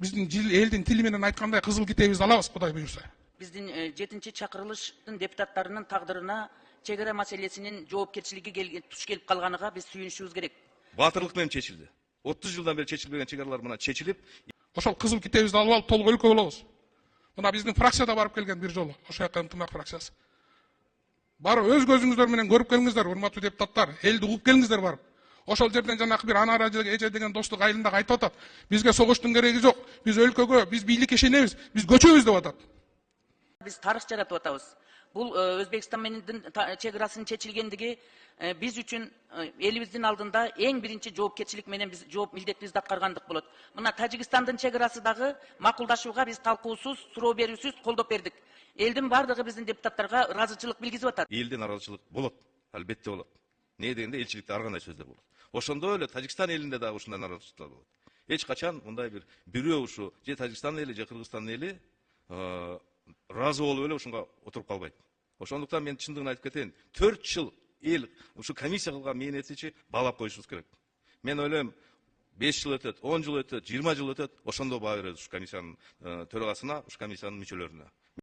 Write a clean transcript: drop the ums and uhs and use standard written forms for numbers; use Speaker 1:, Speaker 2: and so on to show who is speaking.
Speaker 1: Биздин элдин тили менен айткандай кызыл китебибизди алабыз, Кудай буюрса.
Speaker 2: Биздин 7-чи чакырылыштын депутаттарынын тагдырына чек ара маселесинин жоопкерчилиги туш келип калганыга биз сүйүнүшүбүз керек.
Speaker 3: Батырлык менен чечилди. 30 жылдан бери чечилбеген чек аралар мына чечилип,
Speaker 1: Ошол кызыл китебибизди алып алып толук өлкө болобуз. Мына биздин фракцияда барып келген бир жолу, ошол жака ынтымак фракциясы. Барып өз көзүңүздөр менен көрүп келиңиздер, урматтуу депутаттар, элди угуп келиңиздер барып. Ошол жерден жанакы бир анара эже деген достук айылында айтып атат. Бизге согуштун кереги жок. Биз өлкөгө, биз бийликке ишенебиз. Биз көчөбүз деп атат.
Speaker 2: Биз тарых жаратып атабыз. Бул Өзбекстан менен чек арасынын чечилгендиги биз үчүн элибиздин алдында эң биринчи жоопкерчилик менен биз жооп милдетибизди аткаргандык болот. Мына Тажикстандын чек арасы дагы макулдашууга биз талкуусуз, суроо берүүсүз колдоп бердик. Элдин бардыгы биздин депутаттарга ыраазычылык билгизип атат.
Speaker 3: элдин наразычылык болот, албетте болот. Не дегенде элчиликте ар кандай сөздөр болот. Ошондой эле Тажикстан элинде дагы ушундай наразычылыктар болот. Эч качан мындай бир бирөө ушу же Тажикстан эли же Кыргызстан эли разы болуп эле ушунга отуруп калбайт. Ошондуктан мен чындыгын айтып кетейин. 4 жыл эл ушу комиссия кылган мээнетичи баалап коюшубуз керек. Мен ойлойм 5 жыл өтөт, 10 жыл өтөт, 20 жыл өтөт, ошондо баа беребиз ушу комиссиянын төрагасына, ушу комиссиянын мүчөлөрүнө.